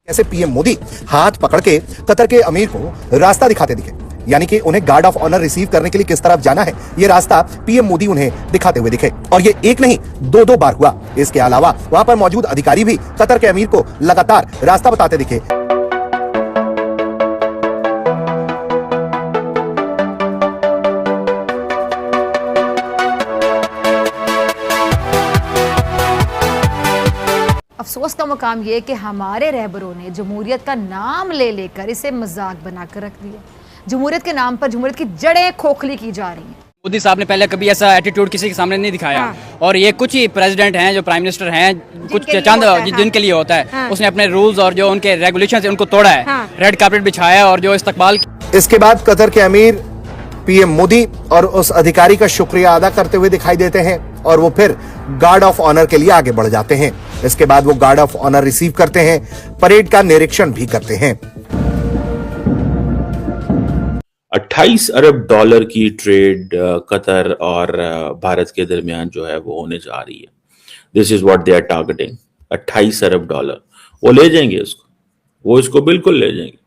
कैसे पीएम मोदी हाथ पकड़ के कतर के अमीर को रास्ता दिखाते दिखे, यानी कि उन्हें गार्ड ऑफ ऑनर रिसीव करने के लिए किस तरफ जाना है, ये रास्ता पीएम मोदी उन्हें दिखाते हुए दिखे। और ये एक नहीं दो बार हुआ। इसके अलावा वहां पर मौजूद अधिकारी भी कतर के अमीर को लगातार रास्ता बताते दिखे। अफसोस का मुकाम ये कि हमारे रहबरों ने जमहूरियत का नाम ले लेकर इसे मजाक बनाकर रख दिया। जमहूरियत के नाम पर जमहूरियत की जड़ें खोखली की जा रही हैं। मोदी साहब ने पहले कभी ऐसा एटीट्यूड किसी के सामने नहीं दिखाया। हाँ। और ये कुछ ही प्रेसिडेंट हैं जो प्राइम मिनिस्टर हैं, कुछ चंद जिनके लिए होता है। हाँ। उसने अपने रूल्स और जो उनके रेगुलेशंस हैं उनको तोड़ा है। हाँ। रेड कार्पेट बिछाया और जो इस्तकबाल। इसके बाद कतर के अमीर पीएम मोदी और उस अधिकारी का शुक्रिया अदा करते हुए दिखाई देते हैं और वो फिर गार्ड ऑफ ऑनर के लिए आगे बढ़ जाते हैं। इसके बाद वो गार्ड ऑफ ऑनर रिसीव करते हैं, परेड का निरीक्षण भी करते हैं। 28 अरब डॉलर की ट्रेड कतर और भारत के दरमियान जो है वो होने जा रही है। This is what they are targeting. 28 अरब डॉलर वो ले जाएंगे इसको, वो इसको बिल्कुल ले जाएंगे।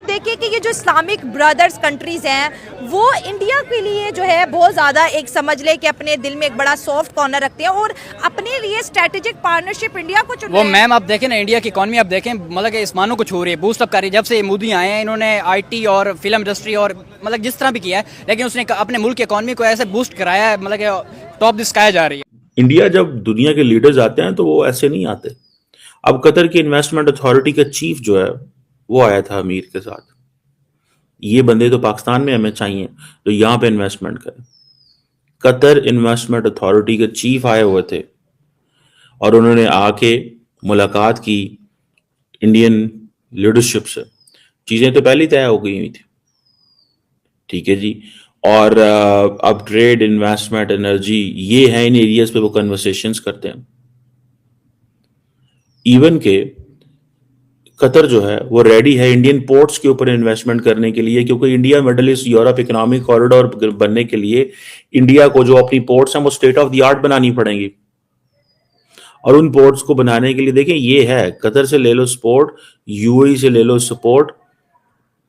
देखिए कि ये जो इस्लामिक ब्रदर्स कंट्रीज हैं वो इंडिया के लिए जो है बहुत ज़्यादा एक समझ ले कि अपने दिल में एक बड़ा सॉफ्ट कॉर्नर रखते हैं और अपने लिए स्ट्रेटेजिक पार्टनरशिप इंडिया को चुन वो मैम आप देखें ना, इंडिया की इकॉनमी आप देखें, मतलब कि आसमानों को छू रही है, बूस्ट अप कर रही है। जब से मोदी आए हैं इन्होंने आईटी और फिल्म इंडस्ट्री और मतलब जिस तरह भी किया है, लेकिन उसने अपने मुल्क की इकॉनमी को ऐसे बूस्ट कराया है, मतलब कि टॉप द स्काई जा रही है। इंडिया जब दुनिया के लीडर्स आते हैं तो वो ऐसे नहीं आते। अब कतर की इन्वेस्टमेंट अथॉरिटी का चीफ जो है वो आया था अमीर के साथ। ये बंदे तो पाकिस्तान में हमें चाहिए तो यहां पे इन्वेस्टमेंट करें। कतर इन्वेस्टमेंट अथॉरिटी के चीफ आए हुए थे और उन्होंने आके मुलाकात की इंडियन लीडरशिप से। चीजें तो पहले तय हो गई हुई थी, ठीक है जी। और अब ट्रेड, इन्वेस्टमेंट, एनर्जी, ये है इन एरियाज पे वो कन्वर्सेशंस करते हैं। इवन के कतर जो है वो रेडी है इंडियन पोर्ट्स के ऊपर इन्वेस्टमेंट करने के लिए, क्योंकि India middle east Europe economic corridor बनने के लिए इंडिया को जो अपनी पोर्ट्स हैं वो स्टेट ऑफ द आर्ट बनानी पड़ेंगी। और उन पोर्ट्स को बनाने के लिए देखें, ये है कतर से ले लो सपोर्ट, यूएई से ले लो सपोर्ट,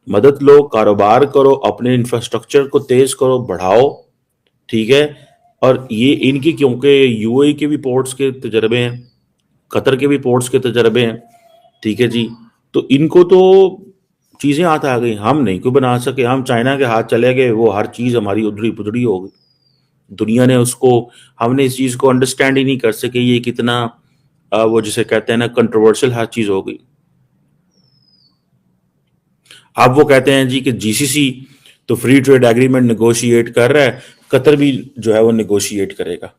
मदद लो, कारोबार करो, अपने इंफ्रास्ट्रक्चर को तेज करो, बढ़ाओ, ठीक है। और ये इनकी, क्योंकि यूएई के भी पोर्ट्स के तजर्बे हैं, कतर के भी पोर्ट्स के तजर्बे हैं, ठीक है जी। तो इनको तो चीजें हाथ आ गई, हम नहीं क्यों बना सके। हम चाइना के हाथ चले गए, वो हर चीज हमारी उधरी पुधरी हो गई। दुनिया ने उसको, हमने इस चीज को अंडरस्टैंड ही नहीं कर सके ये कितना वो जिसे कहते हैं ना कंट्रोवर्शियल हर चीज हो गई। अब वो कहते हैं जी कि जीसीसी तो फ्री ट्रेड एग्रीमेंट नेगोशिएट कर रहा है, कतर भी जो है वो नेगोशिएट करेगा,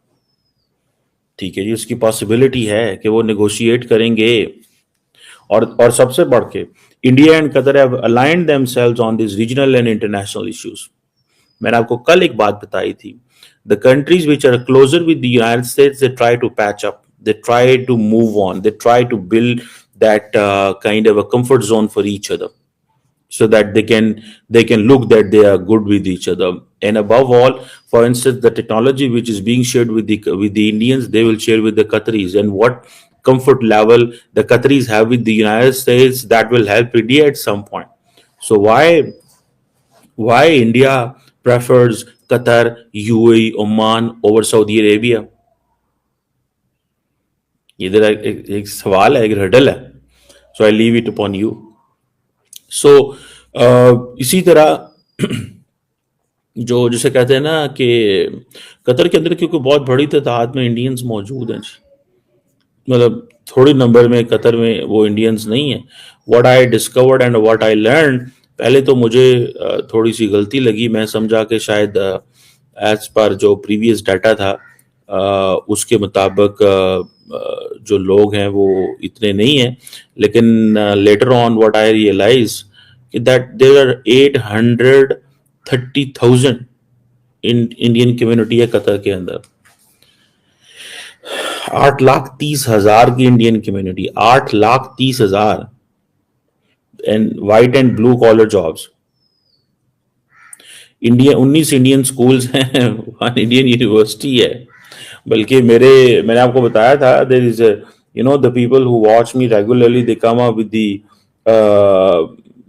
ठीक है जी। उसकी पॉसिबिलिटी है कि वो नेगोशिएट करेंगे। और सबसे बढ़ के India and Qatar have aligned themselves on this regional and international issues. मैंने आपको कल एक बात बताई थी, the countries which are closer with the United States they try to patch up, they try to move on, they try to build that kind of a comfort zone for each other, so that they can look that they are good with each other. And above all, for instance, the technology which is being shared with the Indians, they will share with the Qataris. And what comfort level the Qataris have with the United States, that will help India at some point. So why India prefers Qatar, UAE, Oman over Saudi Arabia? इधर एक सवाल है, एक hurdle है। So I leave it upon you. सो इसी तरह जो जिसे कहते हैं ना कि कतर के अंदर क्योंकि बहुत बड़ी तादाद में इंडियंस मौजूद हैं, मतलब थोड़ी नंबर में कतर में वो इंडियंस नहीं है। What I discovered and what I learn, पहले तो मुझे थोड़ी सी गलती लगी, मैं समझा कि शायद एज पर जो प्रीवियस डाटा था उसके मुताबिक जो लोग हैं वो इतने नहीं हैं, लेकिन later on what I realise that there are 830,000 Indian community है कतर के अंदर। 8,30,000 की Indian community, 8,30,000 and white and blue collar jobs. India 19 Indian schools हैं, 1 इंडियन यूनिवर्सिटी है। बल्कि मैंने आपको बताया था there is the people who watch me regularly, they come up with the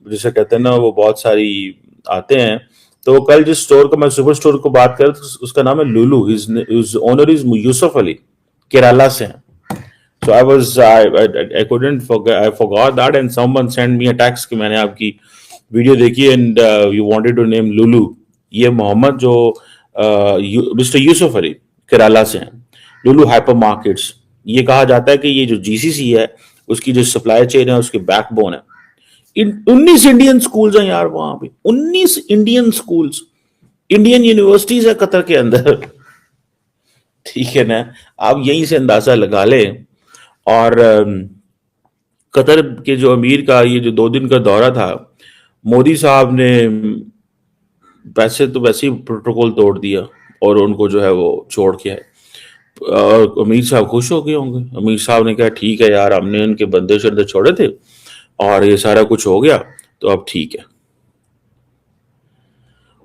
जिसे कहते हैं ना, वो बहुत सारी आते हैं। तो कल जिस स्टोर का मैं सुपर स्टोर को बात कर, उसका नाम है Lulu, his owner is Yusuf Ali, Kerala से हैं। So I couldn't forget, I forgot that, and someone sent me a text कि मैंने आपकी वीडियो देखी and you wanted to name Lulu. ये मोहम्मद जो मिस्टर यूसुफ अली केरला से हैं, लुलू हाइपर मार्केट्स। ये कहा जाता है कि ये जो जीसीसी है उसकी जो सप्लाई चेन है उसकी बैकबोन है। 19 इंडियन स्कूल्स हैं यार वहां पे, 19 इंडियन स्कूल्स, इंडियन यूनिवर्सिटीज है कतर के अंदर। ठीक है ना, आप यहीं से अंदाजा लगा लें। और कतर के जो अमीर का ये जो 2 दिन का दौरा था, मोदी साहब ने वैसे ही प्रोटोकॉल तोड़ दिया और उनको जो है वो छोड़ के आए। और अमीर साहब खुश हो गए होंगे। अमीर साहब ने कहा ठीक है यार, हमने उनके बंदे शंदे छोड़े थे और ये सारा कुछ हो गया, तो अब ठीक है।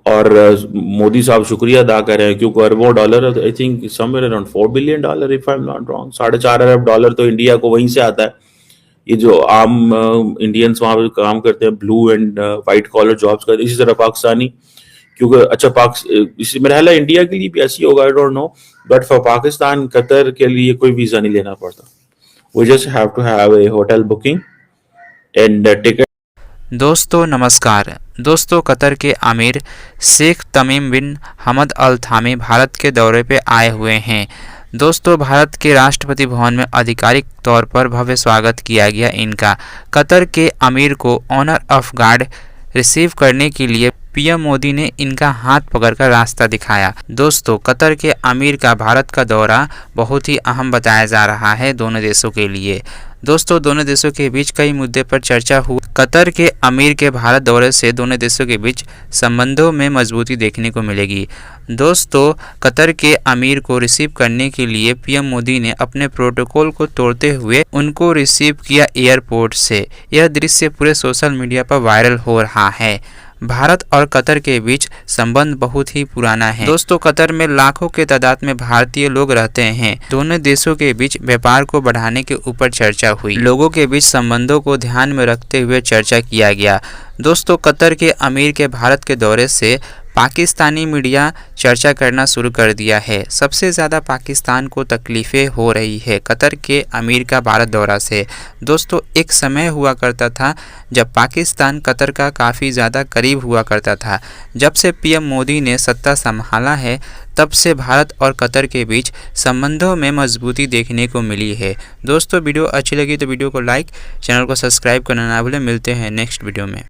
और मोदी साहब शुक्रिया अदा कर रहे हैं, क्योंकि अरबों dollar, I think somewhere around $4 billion, if I am not wrong, $4.5 अरब तो इंडिया को वहीं से आता है। ये जो आम इंडियंस वहां पे काम करते हैं, blue and white collar jobs करते हैं। इसी तरह पाकिस्तानी, क्योंकि अच्छा इसी मेरा ख्याल है इंडिया के लिए भी ऐसी होगा, I don't know, but for Pakistan Qatar के लिए कोई वीजा नहीं लेना पड़ता। We just have to have a hotel booking and ticket. दोस्तों नमस्कार। दोस्तों, कतर के आमिर शेख तमीम बिन हमद अल थामी भारत के दौरे पे आए हुए हैं। दोस्तों, भारत के राष्ट्रपति भवन में आधिकारिक तौर पर भव्य स्वागत किया गया इनका। कतर के आमिर को ऑनर ऑफ गार्ड रिसीव करने के लिए पीएम मोदी ने इनका हाथ पकड़कर रास्ता दिखाया। दोस्तों, कतर के आमिर का भारत का दौरा बहुत ही अहम बताया जा रहा है दोनों देशों के लिए। दोस्तों, दोनों देशों के बीच कई मुद्दे पर चर्चा हुई। कतर के आमिर के भारत दौरे से दोनों देशों के बीच संबंधों में मजबूती देखने को मिलेगी। दोस्तों, कतर के आमिर को रिसीव करने के लिए पीएम मोदी ने अपने प्रोटोकॉल को तोड़ते हुए उनको रिसीव किया एयरपोर्ट से। यह दृश्य पूरे सोशल मीडिया पर वायरल हो रहा है। भारत और कतर के बीच संबंध बहुत ही पुराना है। दोस्तों, कतर में लाखों के तादाद में भारतीय लोग रहते हैं। दोनों देशों के बीच व्यापार को बढ़ाने के ऊपर चर्चा हुई। लोगों के बीच संबंधों को ध्यान में रखते हुए चर्चा किया गया। दोस्तों, कतर के आमिर के भारत के दौरे से पाकिस्तानी मीडिया चर्चा करना शुरू कर दिया है। सबसे ज़्यादा पाकिस्तान को तकलीफ़ें हो रही है कतर के आमिर का भारत दौरा से। दोस्तों, एक समय हुआ करता था जब पाकिस्तान कतर का काफ़ी ज़्यादा करीब हुआ करता था। जब से पीएम मोदी ने सत्ता संभाला है, तब से भारत और कतर के बीच संबंधों में मजबूती देखने को मिली है। दोस्तों, वीडियो अच्छी लगी तो वीडियो को लाइक, चैनल को सब्सक्राइब करना ना भूलें। मिलते हैं नेक्स्ट वीडियो में।